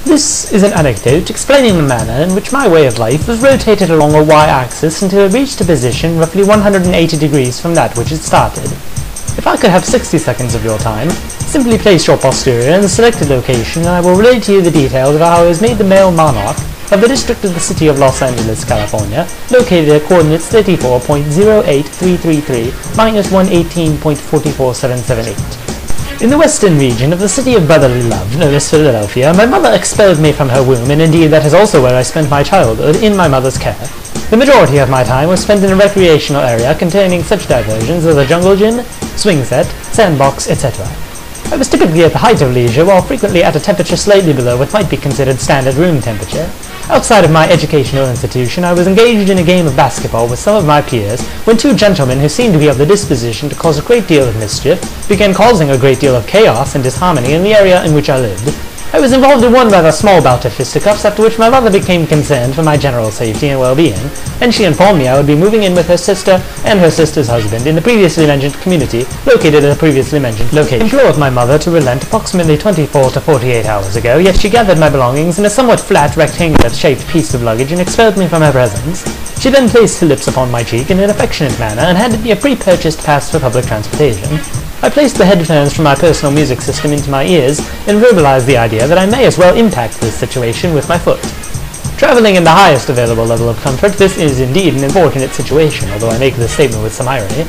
This is an anecdote explaining the manner in which my way of life was rotated along a y-axis until it reached a position roughly 180 degrees from that which it started. If I could have 60 seconds of your time, simply place your posterior in the selected location and I will relate to you the details of how I was made the male monarch of the district of the city of Los Angeles, California, located at coordinates 34.08333 minus 118.44778. In the western region of the city of brotherly love, known as Philadelphia, my mother expelled me from her womb, and indeed that is also where I spent my childhood, in my mother's care. The majority of my time was spent in a recreational area containing such diversions as a jungle gym, swing set, sandbox, etc. I was typically at the height of leisure, while frequently at a temperature slightly below what might be considered standard room temperature. Outside of my educational institution, I was engaged in a game of basketball with some of my peers when two gentlemen who seemed to be of the disposition to cause a great deal of mischief began causing a great deal of chaos and disharmony in the area in which I lived. I was involved in one rather small bout of fisticuffs, after which my mother became concerned for my general safety and well-being, and she informed me I would be moving in with her sister and her sister's husband in the previously mentioned community located at the previously mentioned location. I implored my mother to relent approximately 24 to 48 hours ago, yet she gathered my belongings in a somewhat flat, rectangular-shaped piece of luggage and expelled me from her presence. She then placed her lips upon my cheek in an affectionate manner and handed me a pre-purchased pass for public transportation. I placed the headphones from my personal music system into my ears and verbalized the idea that I may as well impact this situation with my foot. Traveling in the highest available level of comfort, this is indeed an unfortunate situation, although I make this statement with some irony.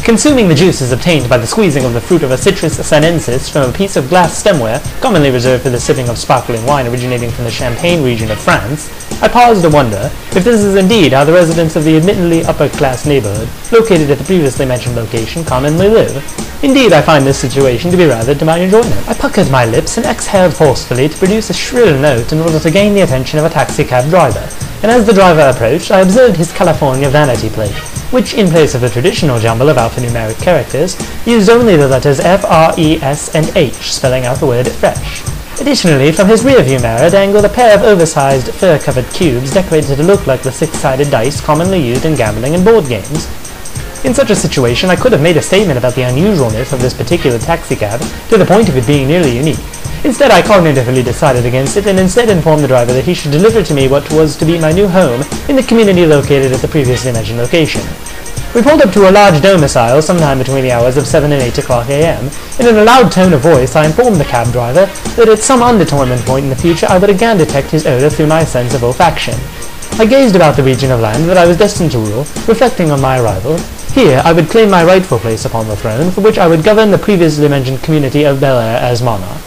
Consuming the juices obtained by the squeezing of the fruit of a Citrus sinensis from a piece of glass stemware, commonly reserved for the sipping of sparkling wine originating from the Champagne region of France, I pause to wonder if this is indeed how the residents of the admittedly upper-class neighborhood, located at the previously mentioned location, commonly live. Indeed, I find this situation to be rather to my enjoyment. I puckered my lips and exhaled forcefully to produce a shrill note in order to gain the attention of a taxicab driver, and as the driver approached, I observed his California vanity plate, which, in place of the traditional jumble of alphanumeric characters, used only the letters F, R, E, S, and H, spelling out the word fresh. Additionally, from his rearview mirror dangled a pair of oversized, fur-covered cubes decorated to look like the six-sided dice commonly used in gambling and board games. In such a situation, I could have made a statement about the unusualness of this particular taxicab, to the point of it being nearly unique. Instead, I cognitively decided against it, and instead informed the driver that he should deliver to me what was to be my new home in the community located at the previously mentioned location. We pulled up to a large domicile sometime between the hours of 7 and 8 o'clock a.m., and in a loud tone of voice I informed the cab driver that at some undetermined point in the future I would again detect his odor through my sense of olfaction. I gazed about the region of land that I was destined to rule, reflecting on my arrival. Here I would claim my rightful place upon the throne, for which I would govern the previously mentioned community of Bel-Air as monarch.